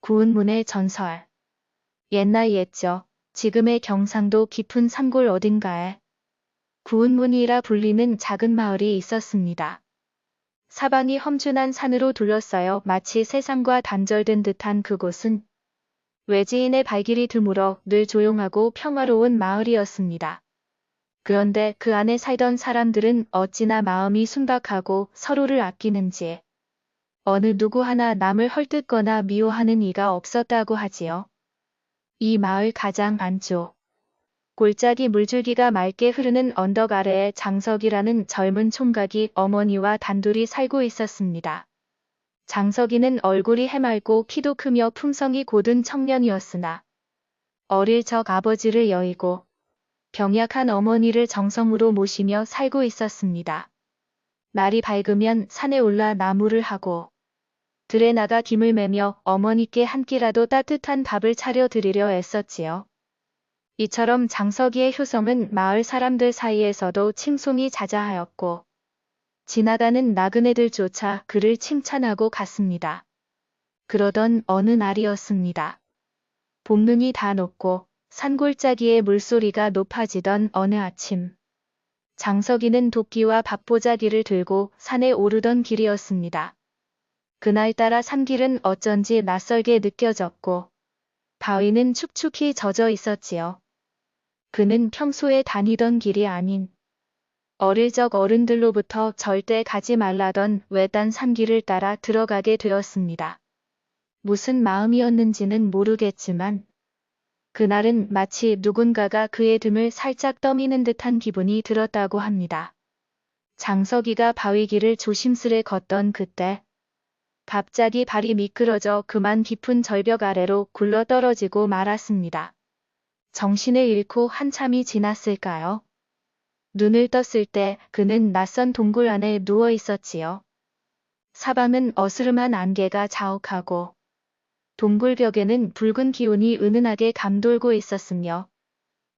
구은문의 전설. 옛날 옛적, 지금의 경상도 깊은 산골 어딘가에 구은문이라 불리는 작은 마을이 있었습니다. 사방이 험준한 산으로 둘러싸여 마치 세상과 단절된 듯한 그곳은 외지인의 발길이 드물어 늘 조용하고 평화로운 마을이었습니다. 그런데 그 안에 살던 사람들은 어찌나 마음이 순박하고 서로를 아끼는지 어느 누구 하나 남을 헐뜯거나 미워하는 이가 없었다고 하지요. 이 마을 가장 안쪽, 골짜기 물줄기가 맑게 흐르는 언덕 아래에 장석이라는 젊은 총각이 어머니와 단둘이 살고 있었습니다. 장석이는 얼굴이 해맑고 키도 크며 품성이 고든 청년이었으나 어릴 적 아버지를 여의고 병약한 어머니를 정성으로 모시며 살고 있었습니다. 날이 밝으면 산에 올라 나무를 하고 들에 나가 김을 매며 어머니께 한 끼라도 따뜻한 밥을 차려 드리려 애썼지요. 이처럼 장석이의 효성은 마을 사람들 사이에서도 칭송이 자자하였고 지나가는 나그네들조차 그를 칭찬하고 갔습니다. 그러던 어느 날이었습니다. 봄눈이 다 녹고 산골짜기의 물소리가 높아지던 어느 아침, 장석이는 도끼와 밥보자기를 들고 산에 오르던 길이었습니다. 그날따라 산길은 어쩐지 낯설게 느껴졌고 바위는 축축히 젖어 있었지요. 그는 평소에 다니던 길이 아닌 어릴 적 어른들로부터 절대 가지 말라던 외딴 산길을 따라 들어가게 되었습니다. 무슨 마음이었는지는 모르겠지만 그날은 마치 누군가가 그의 등을 살짝 떠미는 듯한 기분이 들었다고 합니다. 장석이가 바위길을 조심스레 걷던 그때 갑자기 발이 미끄러져 그만 깊은 절벽 아래로 굴러 떨어지고 말았습니다. 정신을 잃고 한참이 지났을까요? 눈을 떴을 때 그는 낯선 동굴 안에 누워 있었지요. 사방은 어스름한 안개가 자욱하고 동굴 벽에는 붉은 기운이 은은하게 감돌고 있었으며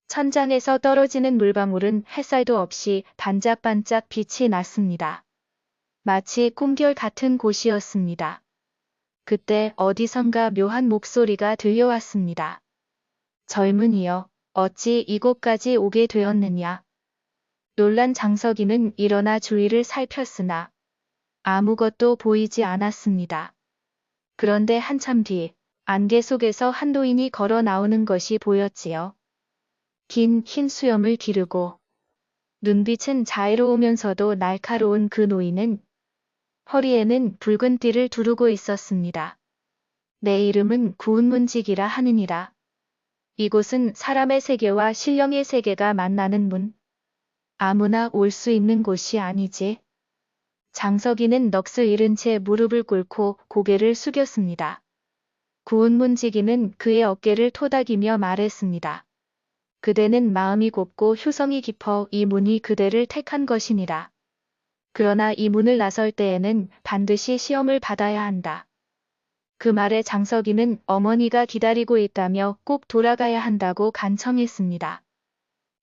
천장에서 떨어지는 물방울은 햇살도 없이 반짝반짝 빛이 났습니다. 마치 꿈결 같은 곳이었습니다. 그때 어디선가 묘한 목소리가 들려왔습니다. 젊은이여, 어찌 이곳까지 오게 되었느냐? 놀란 장석이는 일어나 주위를 살폈으나 아무것도 보이지 않았습니다. 그런데 한참 뒤 안개 속에서 한 노인이 걸어 나오는 것이 보였지요. 긴 흰 수염을 기르고 눈빛은 자애로우면서도 날카로운 그 노인은 허리에는 붉은 띠를 두르고 있었습니다. 내 이름은 구은문직이라 하느니라. 이곳은 사람의 세계와 신령의 세계가 만나는 문. 아무나 올 수 있는 곳이 아니지. 장석이는 넋을 잃은 채 무릎을 꿇고 고개를 숙였습니다. 구은문직이는 그의 어깨를 토닥이며 말했습니다. 그대는 마음이 곱고 효성이 깊어 이 문이 그대를 택한 것이니라. 그러나 이 문을 나설 때에는 반드시 시험을 받아야 한다. 그 말에 장석이는 어머니가 기다리고 있다며 꼭 돌아가야 한다고 간청했습니다.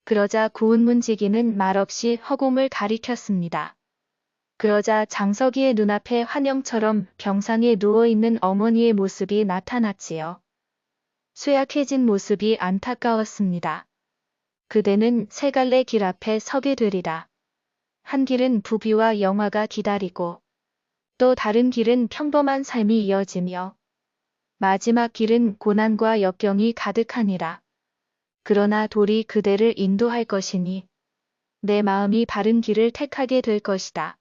그러자 구은문직이는 말없이 허공을 가리켰습니다. 그러자 장석이의 눈앞에 환영처럼 병상에 누워있는 어머니의 모습이 나타났지요. 쇠약해진 모습이 안타까웠습니다. 그대는 세 갈래 길 앞에 서게 되리라. 한 길은 부귀와 영화가 기다리고 또 다른 길은 평범한 삶이 이어지며 마지막 길은 고난과 역경이 가득하니라. 그러나 돌이 그대를 인도할 것이니 내 마음이 바른 길을 택하게 될 것이다.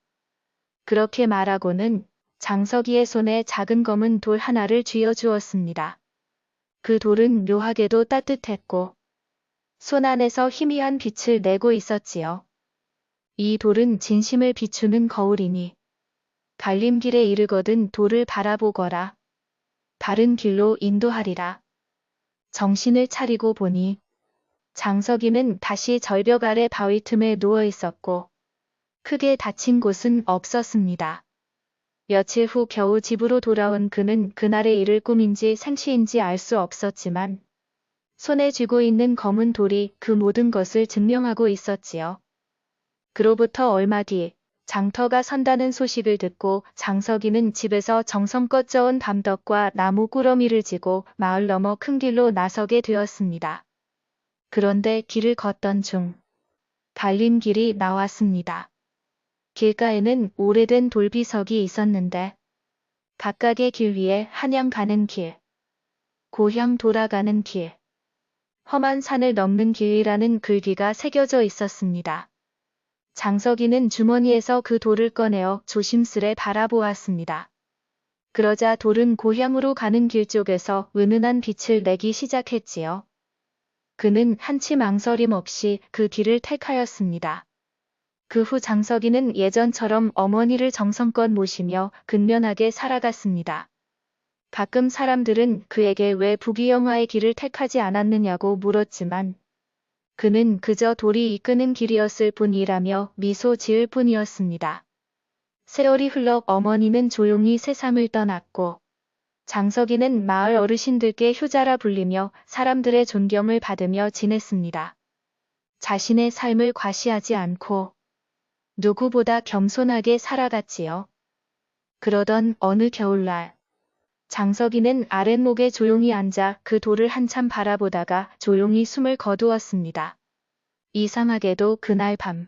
그렇게 말하고는 장석이의 손에 작은 검은 돌 하나를 쥐어주었습니다. 그 돌은 묘하게도 따뜻했고 손 안에서 희미한 빛을 내고 있었지요. 이 돌은 진심을 비추는 거울이니 갈림길에 이르거든 돌을 바라보거라. 바른 길로 인도하리라. 정신을 차리고 보니 장석이는 다시 절벽 아래 바위 틈에 누워 있었고 크게 다친 곳은 없었습니다. 며칠 후 겨우 집으로 돌아온 그는 그날의 일을 꿈인지 생시인지 알 수 없었지만 손에 쥐고 있는 검은 돌이 그 모든 것을 증명하고 있었지요. 그로부터 얼마 뒤 장터가 선다는 소식을 듣고 장석이는 집에서 정성껏 저은 밤떡과 나무 꾸러미를 지고 마을 너머 큰 길로 나서게 되었습니다. 그런데 길을 걷던 중 갈림길이 나왔습니다. 길가에는 오래된 돌비석이 있었는데 각각의 길 위에 한양 가는 길, 고향 돌아가는 길, 험한 산을 넘는 길이라는 글귀가 새겨져 있었습니다. 장석이는 주머니에서 그 돌을 꺼내어 조심스레 바라보았습니다. 그러자 돌은 고향으로 가는 길 쪽에서 은은한 빛을 내기 시작했지요. 그는 한치 망설임 없이 그 길을 택하였습니다. 그 후 장석이는 예전처럼 어머니를 정성껏 모시며 근면하게 살아갔습니다. 가끔 사람들은 그에게 왜 부귀영화의 길을 택하지 않았느냐고 물었지만 그는 그저 돌이 이끄는 길이었을 뿐이라며 미소 지을 뿐이었습니다. 세월이 흘러 어머니는 조용히 세상을 떠났고 장석이는 마을 어르신들께 효자라 불리며 사람들의 존경을 받으며 지냈습니다. 자신의 삶을 과시하지 않고 누구보다 겸손하게 살아갔지요. 그러던 어느 겨울날 장석이는 아랫목에 조용히 앉아 그 돌을 한참 바라보다가 조용히 숨을 거두었습니다. 이상하게도 그날 밤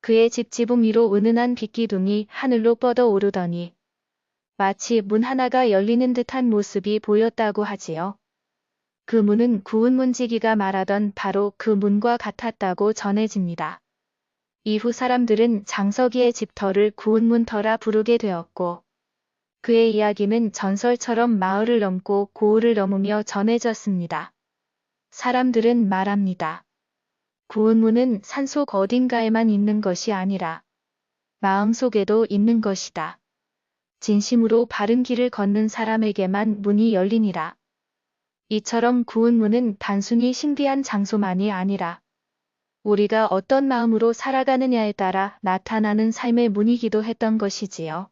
그의 집 지붕 위로 은은한 빛기둥이 하늘로 뻗어오르더니 마치 문 하나가 열리는 듯한 모습이 보였다고 하지요. 그 문은 구운 문지기가 말하던 바로 그 문과 같았다고 전해집니다. 이후 사람들은 장석이의 집터를 구운 문터라 부르게 되었고 그의 이야기는 전설처럼 마을을 넘고 고을을 넘으며 전해졌습니다. 사람들은 말합니다. 구운 문은 산속 어딘가에만 있는 것이 아니라 마음속에도 있는 것이다. 진심으로 바른 길을 걷는 사람에게만 문이 열리니라. 이처럼 구운 문은 단순히 신비한 장소만이 아니라 우리가 어떤 마음으로 살아가느냐에 따라 나타나는 삶의 문이기도 했던 것이지요.